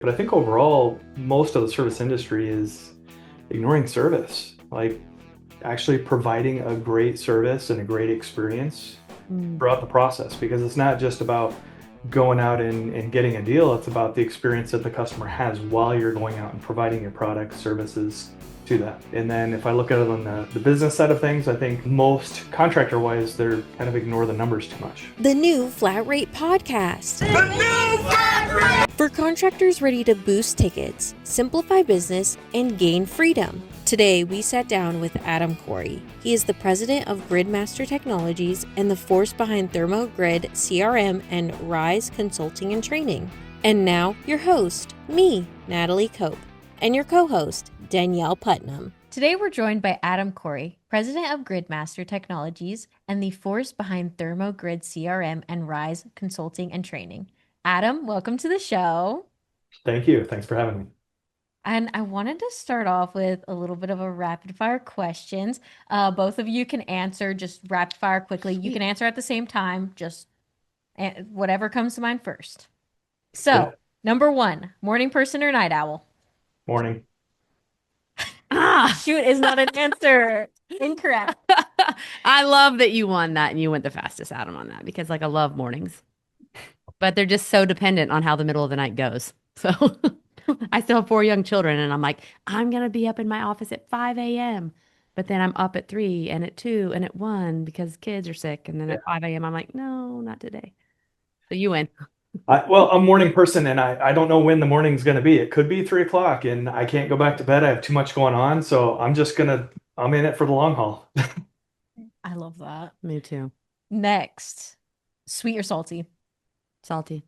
But I think overall, most of the service industry is ignoring service, like actually providing a great service and a great experience Mm. throughout the process, because it's not just about going out and getting a deal. It's about the experience that the customer has while you're going out and providing your products, services to that. And then if I look at it on the business side of things, I think most contractor wise, they're kind of ignore the numbers too much. The new Flat Rate Podcast. The new flat rate. For contractors ready to boost tickets, simplify business, and gain freedom. Today, we sat down with Adam Corey. He is the president of Gridmaster Technologies and the force behind ThermoGrid, CRM, and Rise Consulting and Training. And now, your host, me, Natalie Cope, and your co-host, Danielle Putnam. Today, we're joined by Adam Corey, president of Gridmaster Technologies and the force behind ThermoGrid, CRM, and Rise Consulting and Training. Adam, welcome to the show. Thank you. Thanks for having me. And I wanted to start off with a little bit of a rapid fire questions. Both of you can answer just rapid fire quickly. You can answer at the same time, just whatever comes to mind first. So, Yeah. number one, morning person or night owl? Morning. Shoot is not an answer. Incorrect. I love that you won that and you went the fastest, Adam, on that because I love mornings, but they're just so dependent on how the middle of the night goes. So I still have 4 young children and I'm like, I'm going to be up in my office at 5 a.m. But then I'm up at 3 and at 2 and at 1 because kids are sick. And then at 5 a.m. I'm like, no, not today. So you win. Well, I'm a morning person, and I don't know when the morning's going to be. It could be 3 o'clock, and I can't go back to bed. I have too much going on, so I'm in it for the long haul. I love that. Me too. Next, sweet or salty? Salty.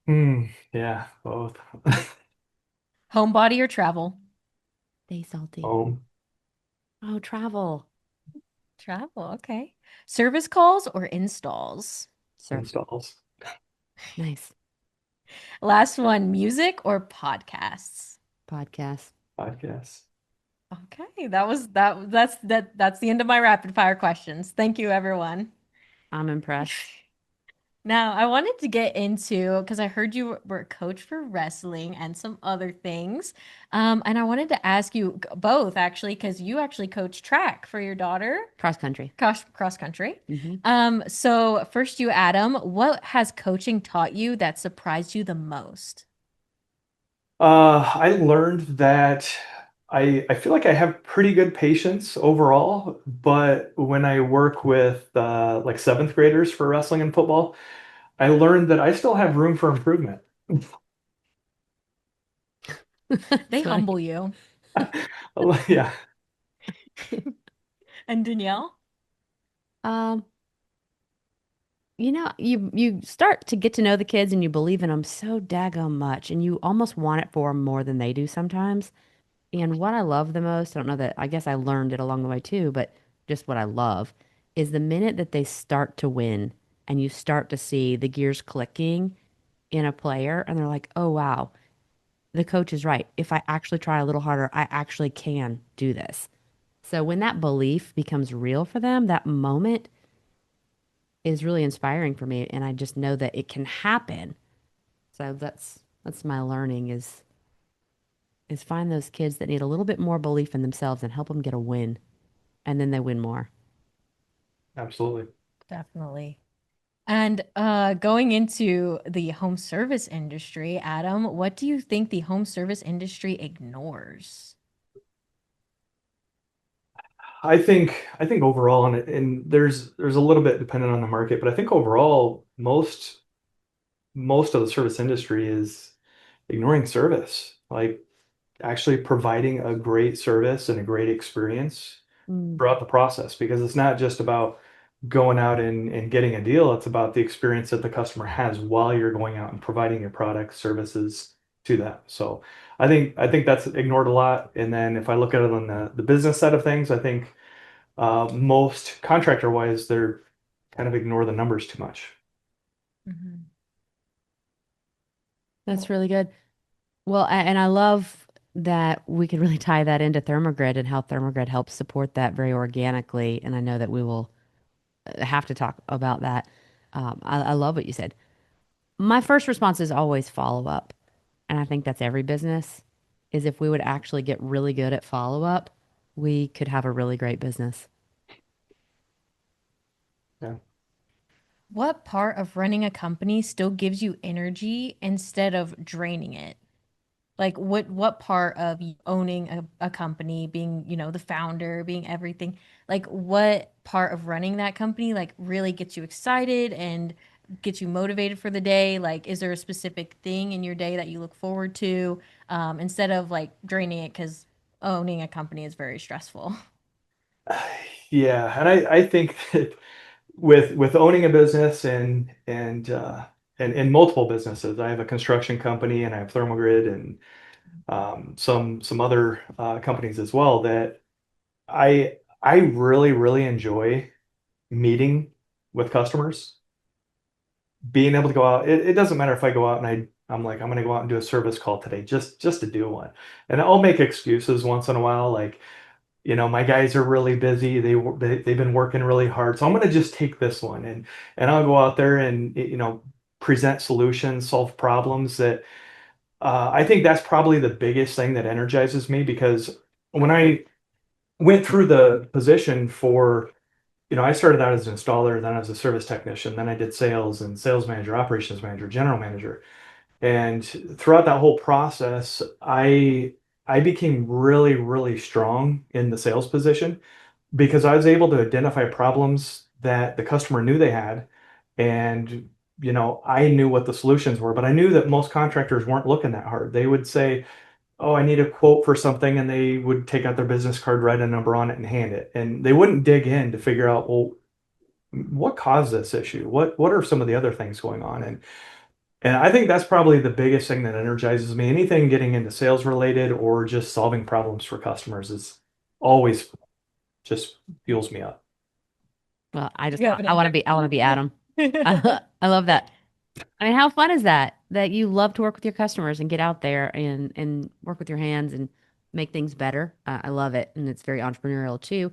Yeah, both. Homebody or travel? Stay salty. Home. Oh, travel. Travel, okay. Service calls or installs? Installs. Nice. Last one, music or podcasts? Podcast. Podcasts. Okay, that's the end of my rapid fire questions. Thank you, everyone. I'm impressed. Now, I wanted to get into, because I heard you were a coach for wrestling and some other things. And I wanted to ask you both, actually, because you actually coach track for your daughter, Cross country. cross country. Mhm. So first you, Adam, what has coaching taught you that surprised you the most? I learned that I feel like I have pretty good patience overall, but when I work with like seventh graders for wrestling and football, I learned that I still have room for improvement. They So, humble you. Yeah. And Danielle? um, you start to get to know the kids and you believe in them so daggone much, and you almost want it for them more than they do sometimes. And what I love the most, I don't know that, I guess I learned it along the way too, but just what I love is the minute that they start to win and you start to see the gears clicking in a player and they're like, oh, wow, the coach is right. If I actually try a little harder, I actually can do this. So when that belief becomes real for them, that moment is really inspiring for me. And I just know that it can happen. So that's my learning is find those kids that need a little bit more belief in themselves and help them get a win. And then they win more. Absolutely. Definitely. And going into the home service industry, Adam, what do you think the home service industry ignores? I think overall, and there's a little bit dependent on the market, but I think overall most of the service industry is ignoring service, like actually providing a great service and a great experience Mm. throughout the process, because it's not just about going out and getting a deal. It's about the experience that the customer has while you're going out and providing your products, services to them. So I think that's ignored a lot. And then if I look at it on the business side of things, I think most contractor wise, they're kind of ignore the numbers too much. Mhm. That's really good. Well, and I love that we can really tie that into ThermoGrid and how ThermoGrid helps support that very organically. And I know that we will have to talk about that. I love what you said. My first response is always follow up. and I think that's every business, is if we would actually get really good at follow up, we could have a really great business. Yeah. What part of running a company still gives you energy instead of draining it? Like what part of owning a company, being, the founder, being everything, like what part of running that company like really gets you excited and gets you motivated for the day? Like, is there a specific thing in your day that you look forward to, instead of like draining it because owning a company is very stressful? Yeah, and I think that with owning a business and multiple businesses, I have a construction company and I have ThermoGrid and some other companies as well that I really enjoy meeting with customers, being able to go out. It doesn't matter if I go out and I'm like, I'm gonna go out and do a service call today, just to do one. And I'll make excuses once in a while, like, my guys are really busy. They've been working really hard, so I'm gonna just take this one and I'll go out there and present solutions, solve problems that I think that's probably the biggest thing that energizes me because when I went through the position for, I started out as an installer, then as a service technician, then I did sales and sales manager, operations manager, general manager. And throughout that whole process, I became really strong in the sales position because I was able to identify problems that the customer knew they had. And, I knew what the solutions were, but I knew that most contractors weren't looking that hard. They would say, oh, I need a quote for something, and they would take out their business card, write a number on it, and hand it. And they wouldn't dig in to figure out, well, what caused this issue? What are some of the other things going on? And I think that's probably the biggest thing that energizes me. Anything getting into sales related or just solving problems for customers is always just fuels me up. Well, You have an I want to be Adam. I love that. I mean, how fun is that? That you love to work with your customers and get out there and work with your hands and make things better. I love it, and it's very entrepreneurial too.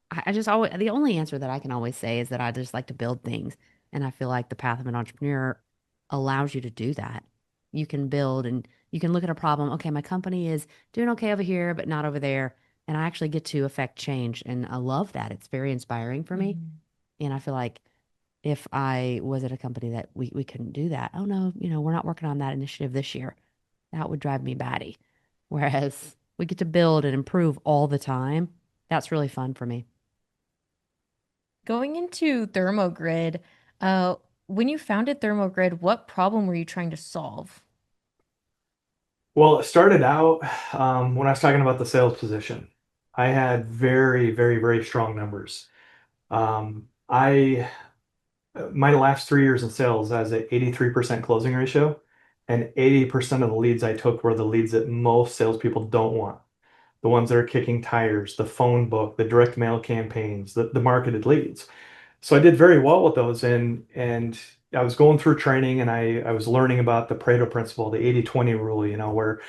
I just always the only answer that I can always say is that I just like to build things, and I feel like the path of an entrepreneur allows you to do that. You can build and you can look at a problem. Okay, my company is doing okay over here, but not over there, and I actually get to affect change, and I love that. It's very inspiring for me, Mhm. and I feel like if I was at a company that we couldn't do that, oh no, we're not working on that initiative this year. That would drive me batty. Whereas we get to build and improve all the time. That's really fun for me. Going into ThermoGrid, uh, when you founded ThermoGrid, what problem were you trying to solve? Well, it started out when I was talking about the sales position. I had very strong numbers. I my last 3 years in sales, I was at 83% closing ratio, and 80% of the leads I took were the leads that most salespeople don't want. The ones that are kicking tires, the phone book, the direct mail campaigns, the marketed leads. So I did very well with those, and I was going through training and I was learning about the Pareto principle, the 80/20 rule, where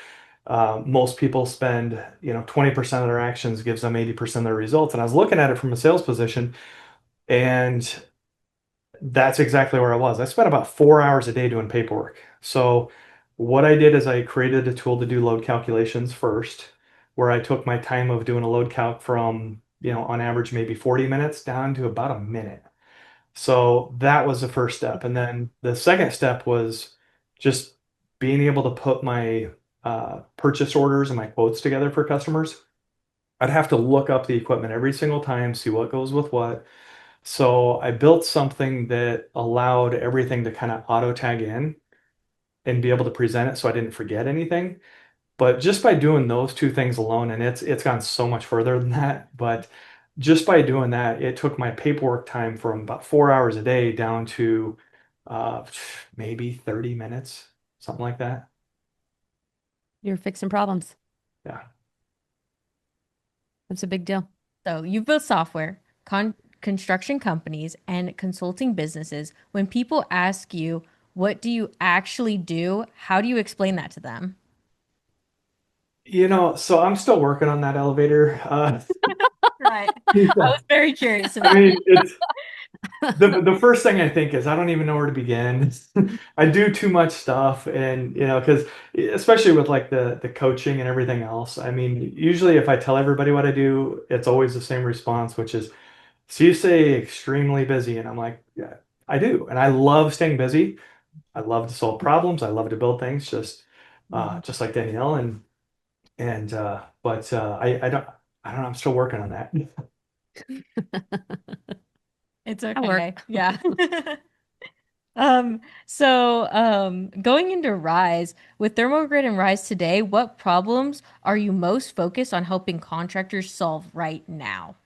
most people spend, 20% of their actions gives them 80% of their results. And I was looking at it from a sales position, and that's exactly where I was. I spent about 4 hours a day doing paperwork. So what I did is I created a tool to do load calculations first, where I took my time of doing a load calc from, on average maybe 40 minutes down to about a minute. So that was the first step. And then the second step was just being able to put my purchase orders and my quotes together for customers. I'd have to look up the equipment every single time, see what goes with what. So I built something that allowed everything to kind of auto tag in and be able to present it so I didn't forget anything. But just by doing those two things alone, and it's gone so much further than that, but just by doing that, it took my paperwork time from about 4 hours a day down to uh, maybe 30 minutes, something like that. You're fixing problems. Yeah. That's a big deal. So you've built software, construction companies, and consulting businesses. When people ask you, what do you actually do? How do you explain that to them? So I'm still working on that elevator. Right. I Yeah. was very curious I about mean, The first thing I think is I don't even know where to begin. I do too much stuff, and because especially with like the coaching and everything else. I mean, usually if I tell everybody what I do, it's always the same response, which is, so you say extremely busy, and I'm like, yeah, I do, and I love staying busy. I love to solve problems. I love to build things, just like Danielle, but I don't know. I'm still working on that. It's I work. okay. Yeah. Going into Rise, with ThermoGrid and Rise today, what problems are you most focused on helping contractors solve right now?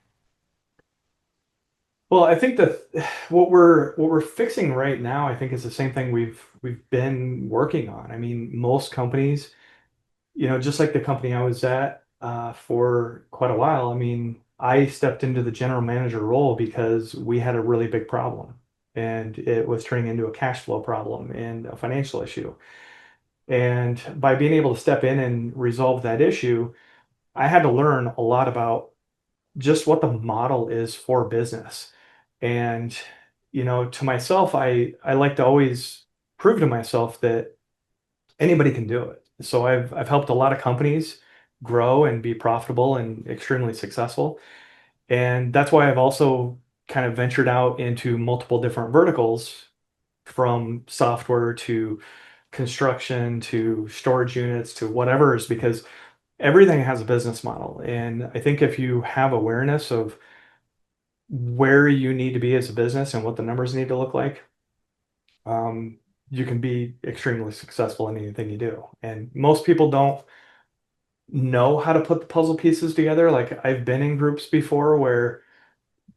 Well, I think that what we're fixing right now, I think is the same thing we've been working on. I mean, most companies, just like the company I was at for quite a while. I mean, I stepped into the general manager role because we had a really big problem, and it was turning into a cash flow problem and a financial issue. And by being able to step in and resolve that issue, I had to learn a lot about just what the model is for business. And, to myself, I like to always prove to myself that anybody can do it. So I've helped a lot of companies grow and be profitable and extremely successful. And that's why I've also kind of ventured out into multiple different verticals, from software to construction to storage units to whatever, is because everything has a business model. And I think if you have awareness of where you need to be as a business and what the numbers need to look like, um, you can be extremely successful in anything you do. And most people don't know how to put the puzzle pieces together. Like, I've been in groups before where,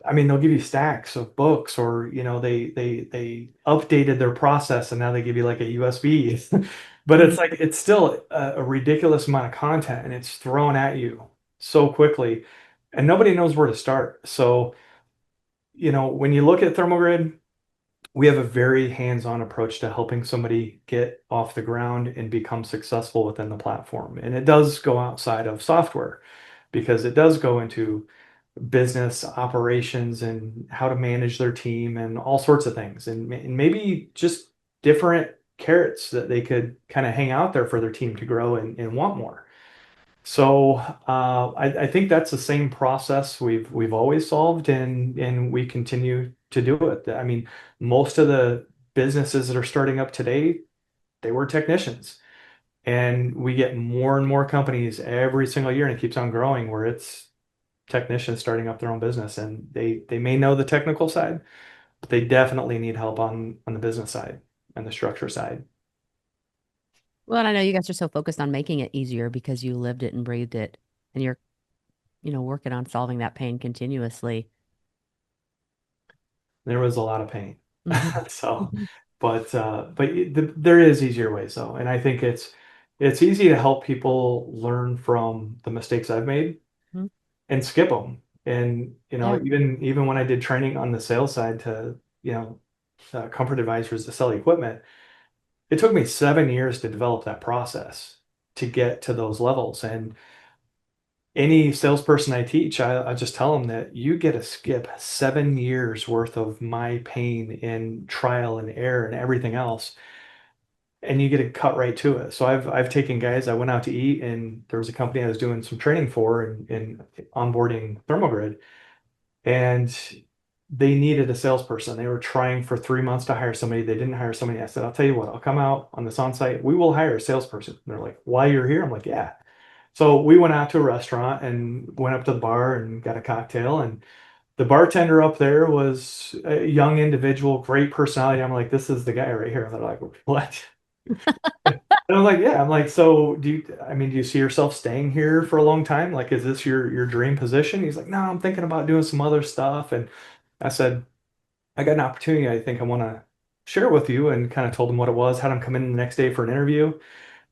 I mean, they'll give you stacks of books, or they updated their process and now they give you like a USB. But it's like it's still a ridiculous amount of content, and it's thrown at you so quickly, and nobody knows where to start. So, when you look at ThermoGrid, we have a very hands-on approach to helping somebody get off the ground and become successful within the platform. And it does go outside of software, because it does go into business operations and how to manage their team and all sorts of things. And maybe just different carrots that they could kind of hang out there for their team to grow and want more. So I think that's the same process we've always solved, and we continue to do it. I mean, most of the businesses that are starting up today, they were technicians, and we get more and more companies every single year, and it keeps on growing, where it's technicians starting up their own business, and they may know the technical side, but they definitely need help on the business side and the structure side. Well, and I know you guys are so focused on making it easier because you lived it and breathed it, and you're, working on solving that pain continuously. There was a lot of pain. Hmm. So, Hmm. there is easier ways though, and I think it's easy to help people learn from the mistakes I've made and skip them. And Yeah. even when I did training on the sales side to comfort advisors to sell equipment, it took me 7 years to develop that process to get to those levels. And any salesperson I teach, I just tell them that you get to skip 7 years worth of my pain and trial and error and everything else, and you get to cut right to it. So I've taken guys. I went out to eat, and there was a company I was doing some training for in onboarding ThermoGrid, and they needed a salesperson. They were trying for 3 months to hire somebody. They didn't hire somebody. I said, I'll tell you what, I'll come out on this on site. We will hire a salesperson. And they're like, while you're here? I'm like, yeah. So we went out to a restaurant and went up to the bar and got a cocktail. And the bartender up there was a young individual, great personality. I'm like, this is the guy right here. And they're like, what? And I'm like, yeah. I'm like, so do you see yourself staying here for a long time? Like, is this your dream position? He's like, no, I'm thinking about doing some other stuff. And I said, I got an opportunity I think I want to share with you, and kind of told him what it was, had him come in the next day for an interview,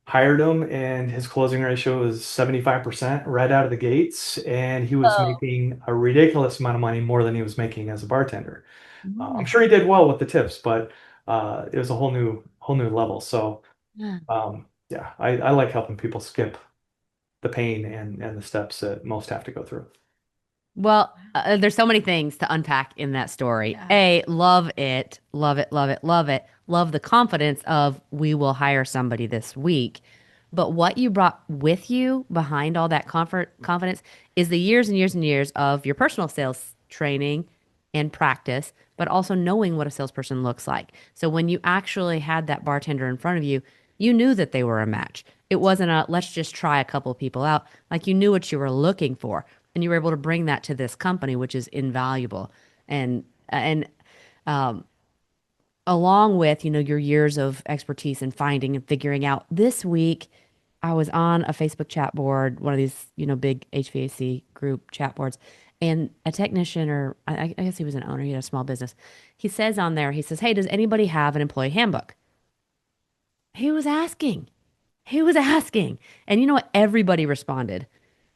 hired him, and his closing ratio was 75% right out of the gates. And he was Oh. making a ridiculous amount of money, more than he was making as a bartender. I'm Mm. sure he did well with the tips, but it was a whole new level. So Yeah. yeah, I like helping people skip the pain and the steps that most have to go through. Well, there's so many things to unpack in that story. Yeah. A, love it, love it, love it, love it. Love the confidence of we will hire somebody this week. But what you brought with you behind all that confidence is the years and years and years of your personal sales training and practice, but also knowing what a salesperson looks like. So when you actually had that bartender in front of you, you knew that they were a match. It wasn't a let's just try a couple people out. Like you knew what you were looking for, and you were able to bring that to this company, which is invaluable. And along with, your years of expertise in finding and figuring out. This week, I was on a Facebook chat board, one of these, big HVAC group chat boards, and a technician, or I guess he was an owner, he had a small business. He says on there, he says, "Hey, does anybody have an employee handbook?" He was asking. He was asking. And you know what? Everybody responded.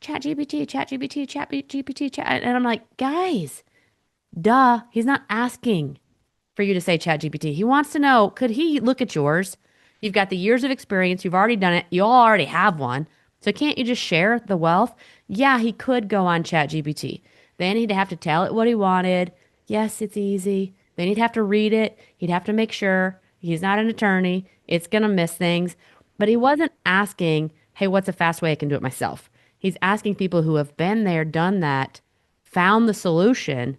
Chat GPT, chat GPT, chat GPT, chat. And I'm like, guys, duh. He's not asking for you to say chat GPT. He wants to know, could he look at yours? You've got the years of experience. You've already done it. You all already have one. So can't you just share the wealth? Yeah, he could go on chat GPT. Then he'd have to tell it what he wanted. Yes, it's easy. Then he'd have to read it. He'd have to make sure he's not an attorney. It's going to miss things. But he wasn't asking, hey, what's a fast way I can do it myself? He's asking people who have been there, done that, found the solution.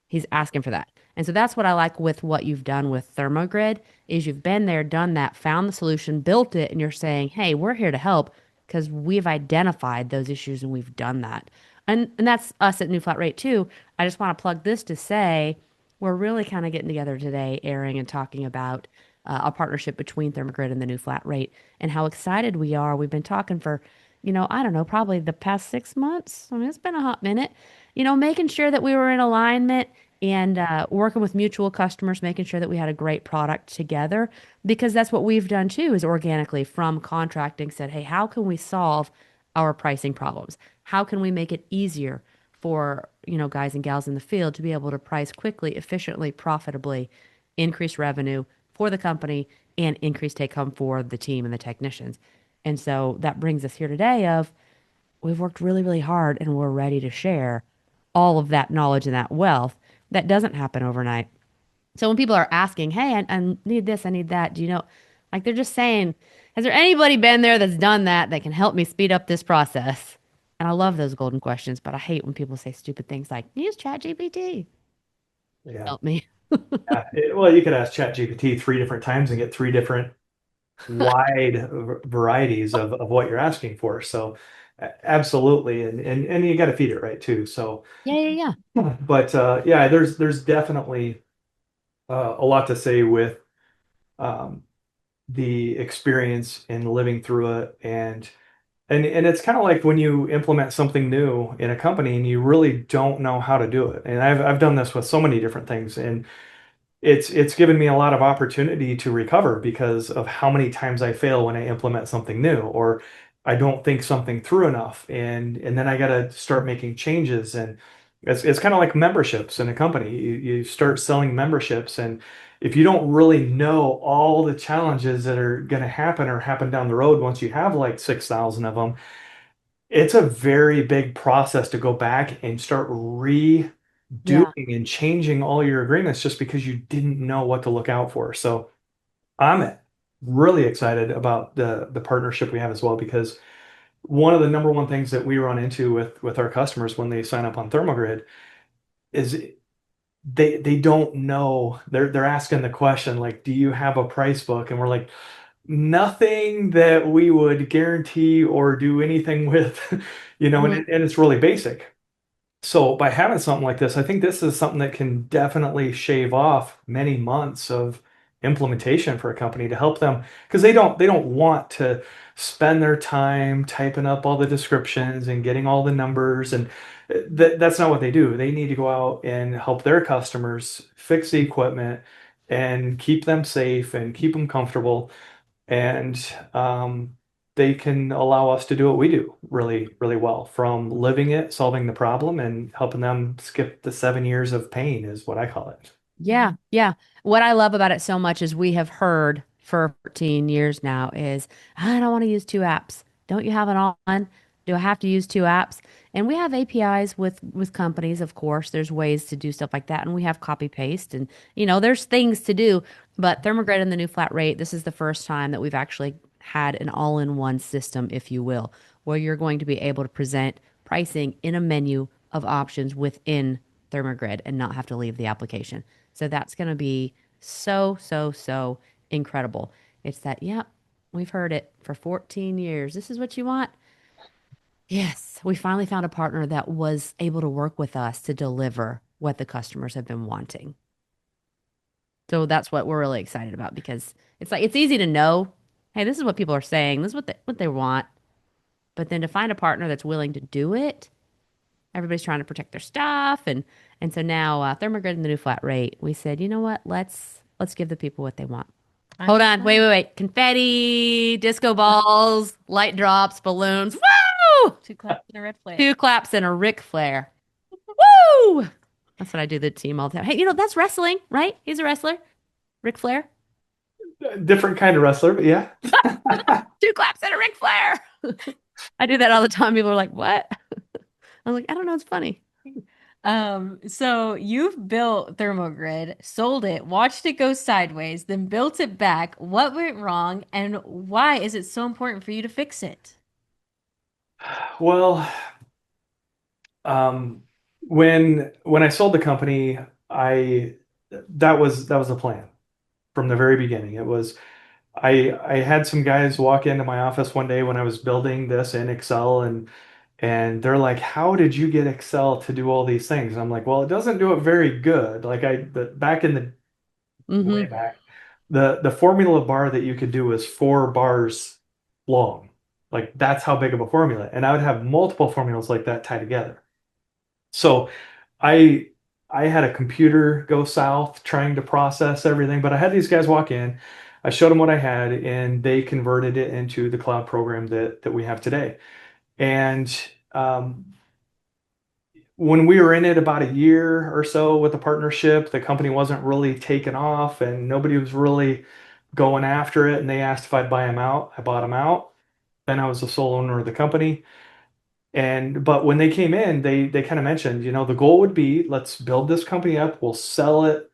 He's asking for that. And so that's what I like with what you've done with ThermoGrid is you've been there, done that, found the solution, built it, and you're saying, "Hey, we're here to help because we've identified those issues and we've done that." And that's us at New Flat Rate too. I just want to plug this to say we're really kind of getting together today, airing and talking about a partnership between ThermoGrid and the New Flat Rate and how excited we are. We've been talking for, I don't know, probably the past 6 months. I mean, it's been a hot minute, making sure that we were in alignment and working with mutual customers, making sure that we had a great product together, because that's what we've done too, is organically from contracting said, hey, how can we solve our pricing problems? How can we make it easier for, guys and gals in the field to be able to price quickly, efficiently, profitably, increase revenue for the company and increase take home for the team and the technicians. And so that brings us here today of we've worked really, really hard and we're ready to share all of that knowledge and that wealth that doesn't happen overnight. So when people are asking, hey, I need this, I need that, do you know, like they're just saying, has there anybody been there that's done that can help me speed up this process? And I love those golden questions, but I hate when people say stupid things like, use ChatGPT. Yeah. Help me. Yeah. Well, you could ask ChatGPT 3 different times and get 3 different wide varieties of what you're asking for. So absolutely. And you got to feed it right too. So, Yeah, yeah, but yeah, there's definitely a lot to say with um, the experience in living through it and it's kind of like when you implement something new in a company and you really don't know how to do it. And I've done this with so many different things, and it's given me a lot of opportunity to recover because of how many times I fail when I implement something new or I don't think something through enough, and then I got to start making changes. And it's kind of like memberships in a company. You start selling memberships, and if you don't really know all the challenges that are going to happen or happen down the road once you have like 6,000 of them, it's a very big process to go back and start redoing yeah. and changing all your agreements just because you didn't know what to look out for. So I'm really excited about the partnership we have as well, because one of the number one things that we run into with our customers when they sign up on ThermoGrid is they don't know. They're asking the question like, do you have a price book? And we're like, nothing that we would guarantee or do anything with, and, Mhm. and it's really basic. So by having something like this, I think this is something that can definitely shave off many months of implementation for a company to help them, because they don't want to spend their time typing up all the descriptions and getting all the numbers, and that's not what they do. They need to go out and help their customers fix the equipment and keep them safe and keep them comfortable, and they can allow us to do what we do really, really well, from living it, solving the problem, and helping them skip the 7 years of pain, is what I call it. Yeah, yeah. What I love about it so much is we have heard for 14 years now is I don't want to use two apps. Don't you have an all one? Do I have to use two apps? And we have APIs with companies, of course. There's ways to do stuff like that, and we have copy paste, and there's things to do. But ThermoGrid and the new flat rate, this is the first time that we've actually had an all-in-one system, if you will, where you're going to be able to present pricing in a menu of options within ThermoGrid and not have to leave the application. So that's going to be so, so, so incredible. It's that, yep, we've heard it for 14 years. This is what you want? Yes, we finally found a partner that was able to work with us to deliver what the customers have been wanting. So that's what we're really excited about because it's like it's easy to know, hey, this is what people are saying, this is what they want. But then to find a partner that's willing to do it, everybody's trying to protect their stuff, and so now ThermoGrid and the new flat rate, we said, you know what, let's give the people what they want. I'm Hold on, excited. wait, confetti, disco balls, light drops, balloons. Woo! Two claps and a red flag. Two claps and a Ric Flair. Woo! That's what I do to the team all the time. Hey, that's wrestling, right? He's a wrestler. Ric Flair. Different kind of wrestler, but yeah. Two claps and a Ric Flair. I do that all the time. People are like, what? I'm like, I don't know. It's funny. So you've built ThermoGrid, sold it, watched it go sideways, then built it back. What went wrong, and why is it so important for you to fix it? Well, um, when I sold the company, I that was the plan from the very beginning. It was I had some guys walk into my office one day when I was building this in Excel, and they're like, "How did you get Excel to do all these things?" And I'm like, "Well, it doesn't do it very good. Like back in the way Mm-hmm. back, the formula bar that you could do was 4 bars long. Like that's how big of a formula. And I would have multiple formulas like that tied together. So I I had a computer go south trying to process everything, but I had these guys walk in. I showed them what I had, and they converted it into the cloud program that we have today. And um, when we were in it about a year or so with the partnership, the company wasn't really taking off, and nobody was really going after it. And they asked if I'd buy them out. I bought them out. Then I was the sole owner of the company. And but when they came in, they kind of mentioned, the goal would be let's build this company up, we'll sell it,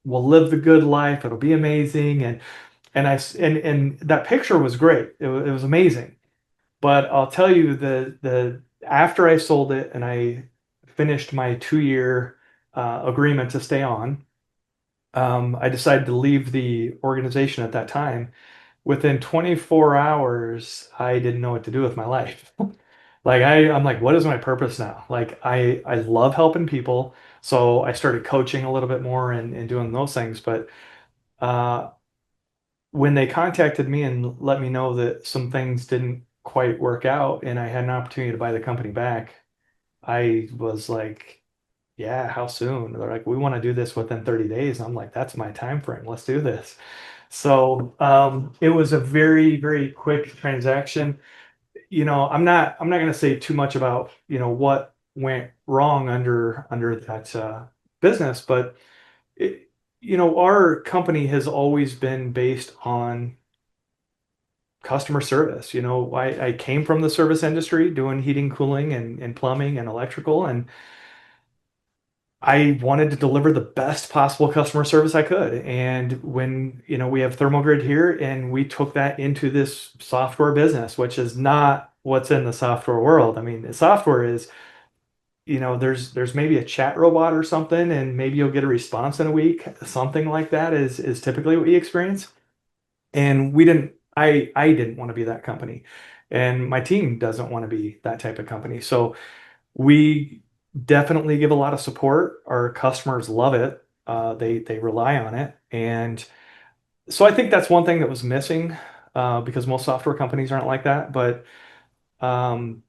we'll live the good life, it'll be amazing. And that picture was great. It was amazing. But I'll tell you the after I sold it and I finished my 2-year agreement to stay on, I decided to leave the organization at that time. Within 24 hours, I didn't know what to do with my life. Like I'm like, what is my purpose now? Like I love helping people, so I started coaching a little bit more and doing those things. But uh, when they contacted me and let me know that some things didn't quite work out, and I had an opportunity to buy the company back, I was like, yeah, how soon? They're like, we want to do this within 30 days. I'm like, that's my time frame. Let's do this. So it was a very, very quick transaction. I'm not going to say too much about, what went wrong under that business, but our company has always been based on customer service. I came from the service industry doing heating, cooling, and plumbing and electrical, and I wanted to deliver the best possible customer service I could. And when, we have ThermoGrid here and we took that into this software business, which is not what's in the software world. I mean, the software is, there's maybe a chat robot or something, and maybe you'll get a response in a week. Something like that is typically what we experience. And I didn't want to be that company. And my team doesn't want to be that type of company. So we definitely give a lot of support. Our customers love it. They rely on it, and so I think that's one thing that was missing because most software companies aren't like that. But um,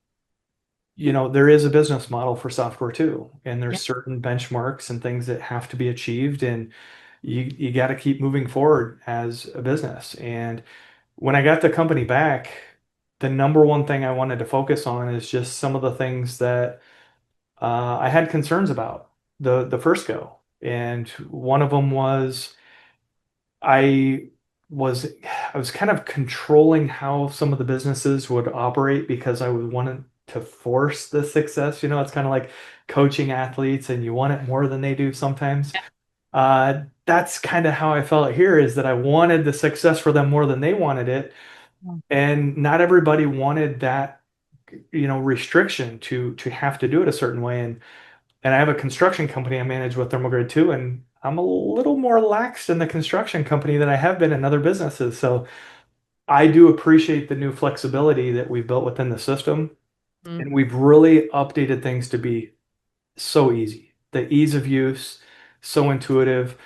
there is a business model for software too, and there's Yep. certain benchmarks and things that have to be achieved, and you got to keep moving forward as a business. And when I got the company back, the number one thing I wanted to focus on is just some of the things that I had concerns about the first go, and one of them was I I was kind of controlling how some of the businesses would operate because I would wanted to force the success. It's kind of like coaching athletes and you want it more than they do sometimes. That's kind of how I felt here, is that I wanted the success for them more than they wanted it. And not everybody wanted that, restriction to have to do it a certain way. And I have a construction company I manage with ThermoGrid too, and I'm a little more lax in the construction company than I have been in other businesses. So I do appreciate the new flexibility that we've built within the system. Mm. And we've really updated things to be so easy. The ease of use, so intuitive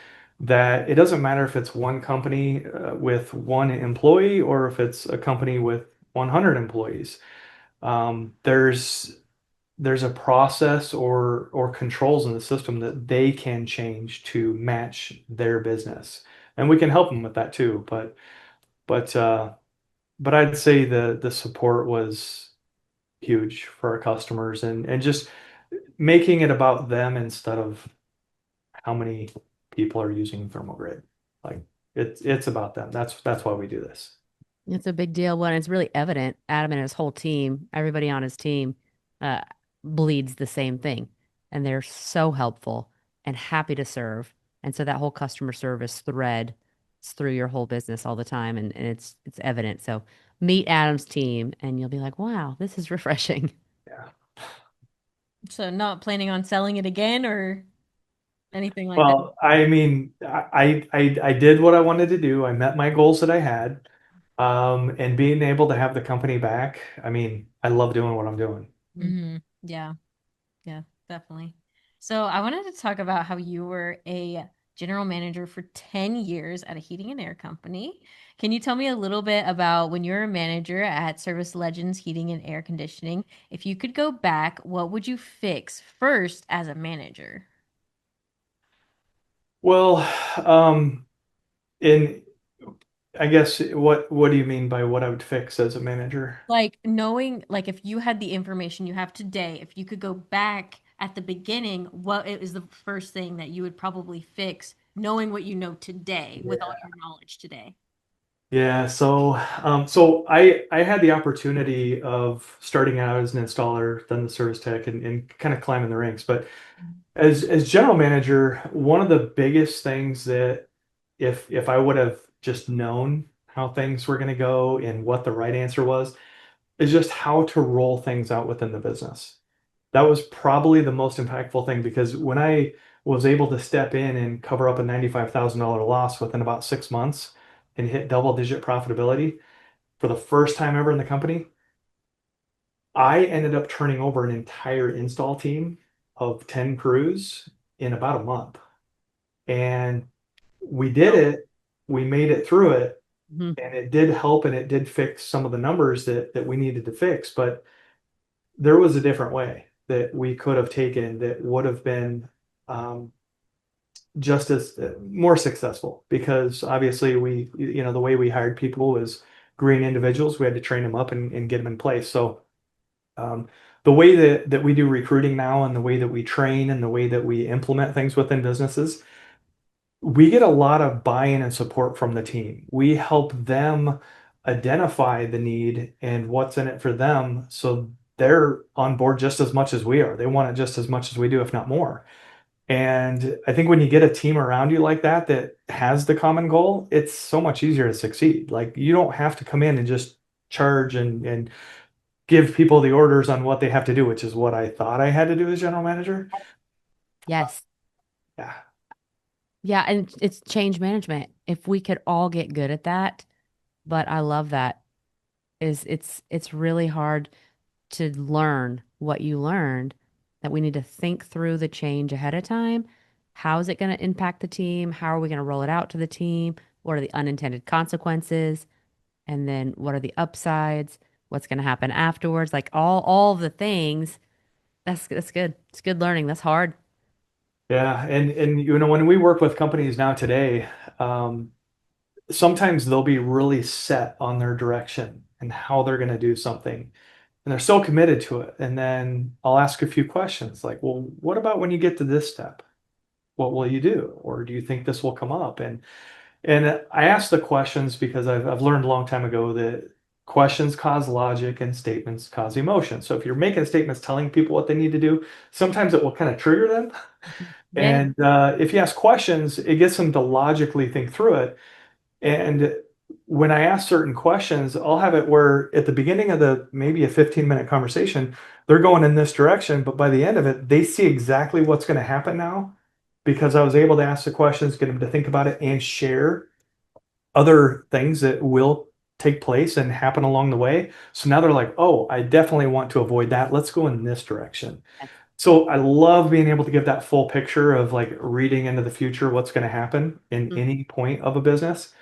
that it doesn't matter if it's one company with one employee or if it's a company with 100 employees. There's a process or controls in the system that they can change to match their business, and we can help them with that too. But uh, but I'd say the support was huge for our customers, and just making it about them instead of how many people are using ThermoGrid. Like it's about them. That's why we do this. It's a big deal when it's really evident. Adam and his whole team, everybody on his team, uh, bleeds the same thing, and they're so helpful and happy to serve. And so that whole customer service thread is through your whole business all the time, and it's evident. So meet Adam's team, and you'll be like, "Wow, this is refreshing." Yeah. So not planning on selling it again or anything like that. Well, I mean, I did what I wanted to do. I met my goals that I had. And being able to have the company back, I mean, I love doing what I'm doing. Yeah. Yeah, definitely. So I wanted to talk about how you were a general manager for 10 years at a heating and air company. Can you tell me a little bit about when you were a manager at Service Legends Heating and Air Conditioning? If you could go back, what would you fix first as a manager? Well, um, in I guess what do you mean by what I would fix as a manager? Like knowing, like if you had the information you have today, if you could go back at the beginning, what is the first thing that you would probably fix, knowing what you know today with all your knowledge today? Yeah, so I had the opportunity of starting out as an installer, then the service tech, and kind of climbing the ranks. But as general manager, one of the biggest things that if I would have just known how things were going to go and what the right answer was, is just how to roll things out within the business. That was probably the most impactful thing, because when I was able to step in and cover up a $95,000 loss within about 6 months and hit double-digit profitability for the first time ever in the company, I ended up turning over an entire install team of 10 crews in about a month. And we did it, we made it through it, Mhm. and it did help and it did fix some of the numbers that we needed to fix. But there was a different way that we could have taken that would have been um, just as more successful, because obviously the way we hired people was green individuals. We had to train them up and get them in place. So um, the way that we do recruiting now, and the way that we train, and the way that we implement things within businesses, we get a lot of buy-in and support from the team. We help them identify the need and what's in it for them, so they're on board just as much as we are. They want it just as much as we do, if not more. And I think when you get a team around you like that that has the common goal, it's so much easier to succeed. Like, you don't have to come in and just charge and give people the orders on what they have to do, which is what I thought I had to do as general manager. Yes. Yeah. Yeah, and it's change management. If we could all get good at that, but I love that is it's really hard to learn what you learned, that we need to think through the change ahead of time. How is it going to impact the team? How are we going to roll it out to the team? What are the unintended consequences? And then what are the upsides? What's going to happen afterwards? Like all of the things. That's good. It's good learning. That's hard. Yeah, and when we work with companies now today, um, sometimes they'll be really set on their direction and how they're going to do something, and they're so committed to it. And then I'll ask a few questions like, well, what about when you get to this step? What will you do? Or do you think this will come up? And I ask the questions because I've learned a long time ago that questions cause logic and statements cause emotion. So if you're making statements telling people what they need to do, sometimes it will kind of trigger them. Yeah, yeah. And if you ask questions, it gets them to logically think through it. And when I ask certain questions, I'll have it where at the beginning of the maybe a 15-minute conversation, they're going in this direction, but by the end of it, they see exactly what's going to happen now because I was able to ask the questions, get them to think about it and share other things that will take place and happen along the way. So now they're like, oh, I definitely want to avoid that. Let's go in this direction. So I love being able to give that full picture of like reading into the future, what's going to happen in Mm. any point of a business,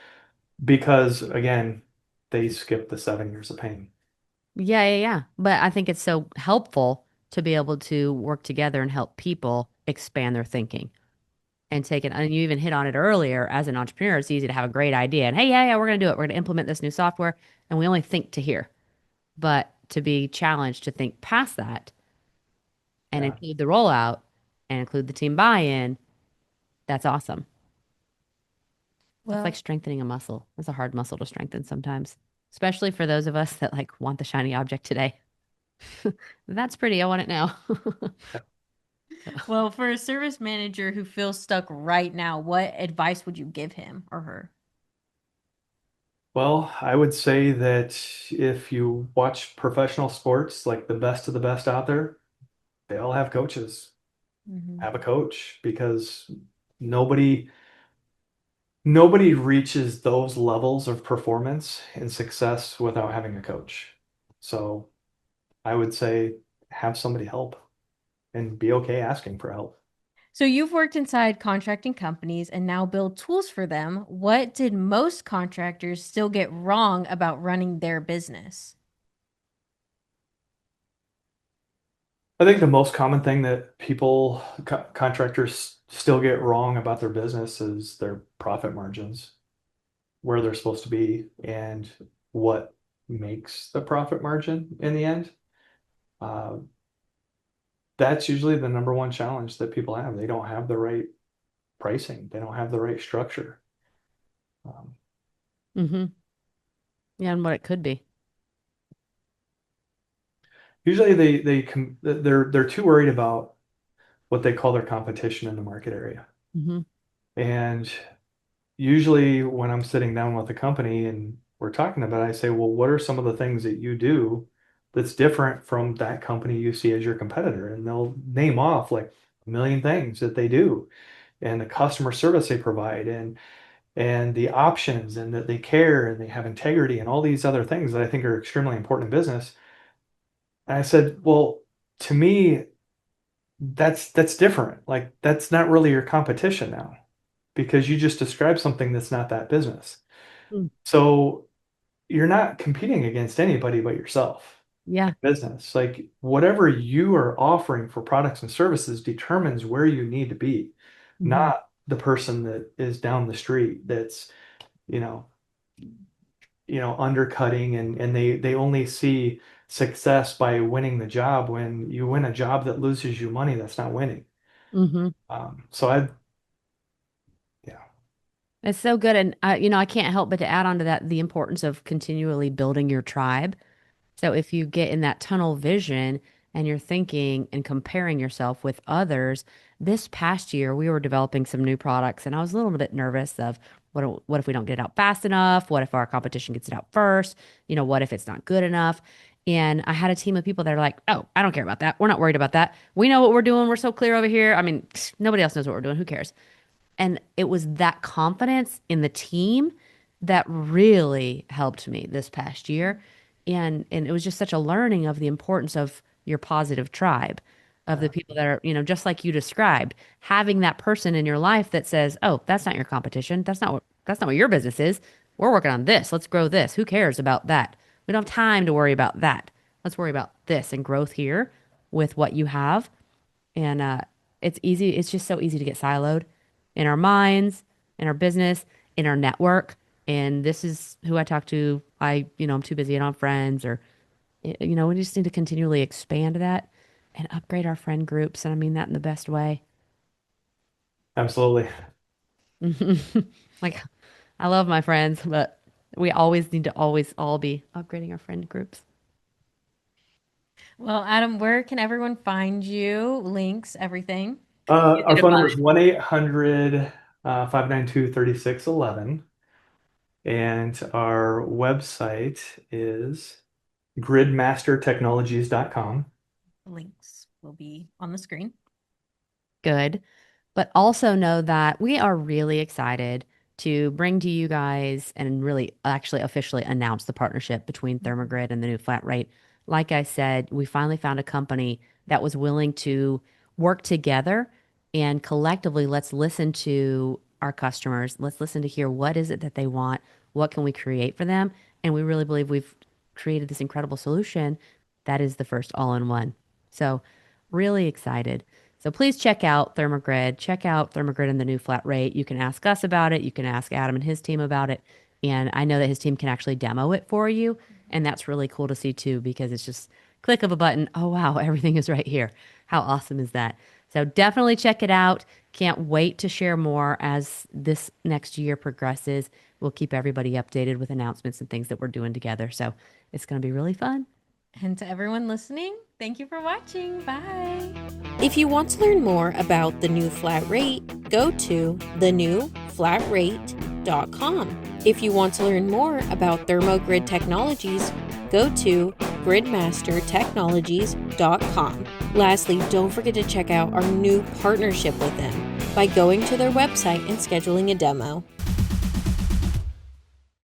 because again, they skip the 7 years of pain. Yeah, yeah, yeah. But I think it's so helpful to be able to work together and help people expand their thinking and take it. And you even hit on it earlier. As an entrepreneur, it's easy to have a great idea and hey, yeah, yeah, we're going to do it. We're going to implement this new software. And we only think to here. But to be challenged to think past that and Yeah, include the rollout and include the team buy-in, that's awesome. It's like Well, strengthening a muscle. It's a hard muscle to strengthen sometimes, especially for those of us that like want the shiny object today. That's pretty. I want it now. well, for a service manager who feels stuck right now, what advice would you give him or her? well, I would say that if you watch professional sports, like the best of the best out there, they all have coaches. Hmm. Have a coach because nobody nobody reaches those levels of performance and success without having a coach. So I would say have somebody help and be okay asking for help. So you've worked inside contracting companies and now build tools for them. What did most contractors still get wrong about running their business? I think the most common thing that people, contractors still get wrong about their business is their profit margins, where they're supposed to be, and what makes the profit margin in the end. Uh, that's usually the number one challenge that people have. They don't have the right pricing, they don't have the right structure. Um, Hmm. Yeah, and what it could be. Usually they're too worried about what they call their competition in the market area. Hmm. And usually when I'm sitting down with a company and we're talking about it, I say, well, what are some of the things that you do that's different from that company you see as your competitor? And they'll name off like a million things that they do and the customer service they provide and the options and that they care and they have integrity and all these other things that I think are extremely important in business. And I said, well, to me, that's different. Like that's not really your competition now because you just described something that's not that business. Mm. So you're not competing against anybody but yourself Yeah. in business. Like whatever you are offering for products and services determines where you need to be, Hmm. not the person that is down the street that's, you know, undercutting and they only see success by winning the job. When you win a job that loses you money, that's not winning. Hmm. So I, yeah, It's so good. And I can't help but to add on to that the importance of continually building your tribe. So if you get in that tunnel vision and you're thinking and comparing yourself with others, this past year we were developing some new products and I was a little bit nervous of what if we don't get it out fast enough? What if our competition gets it out first? What if it's not good enough? And I had a team of people that are like, "Oh, I don't care about that. We're not worried about that. We know what we're doing. We're so clear over here. I mean, nobody else knows what we're doing. Who cares?" And it was that confidence in the team that really helped me this past year. And it was just such a learning of the importance of your positive tribe, of the yeah, people that are, just like you described, having that person in your life that says, "Oh, that's not your competition. That's not what your business is. We're working on this. Let's grow this. Who cares about that? We don't have time to worry about that. Let's worry about this and growth here with what you have." And it's easy. It's just so easy to get siloed in our minds, in our business, in our network. And this is who I talk to. I'm too busy. I don't have friends, or we just need to continually expand that and upgrade our friend groups. And I mean that in the best way. absolutely. Like, I love my friends, but We always need to always all be upgrading our friend groups. Well, Adam, where can everyone find you? Links, everything. Our did a phone number bunch. is 1-800 592 3611. And our website is gridmastertechnologies.com. Links will be on the screen. Good. But also know that we are really excited to bring to you guys and really actually officially announce the partnership between ThermoGrid and the new flat rate. Like I said, we finally found a company that was willing to work together and collectively let's listen to our customers. Let's listen to hear what is it that they want, what can we create for them, and we really believe we've created this incredible solution that is the first all-in-one. So, really excited. So please check out ThermoGrid. Check out ThermoGrid and the new flat rate. You can ask us about it. You can ask Adam and his team about it. And I know that his team can actually demo it for you. And that's really cool to see too, because it's just click of a button. Oh, wow, everything is right here. How awesome is that? So definitely check it out. Can't wait to share more as this next year progresses. We'll keep everybody updated with announcements and things that we're doing together. So it's going to be really fun. And to everyone listening, thank you for watching. Bye. If you want to learn more about the new flat rate, go to TheNewFlatRate.com. If you want to learn more about ThermoGrid technologies, go to GridmasterTechnologies.com. Lastly, don't forget to check out our new partnership with them by going to their website and scheduling a demo.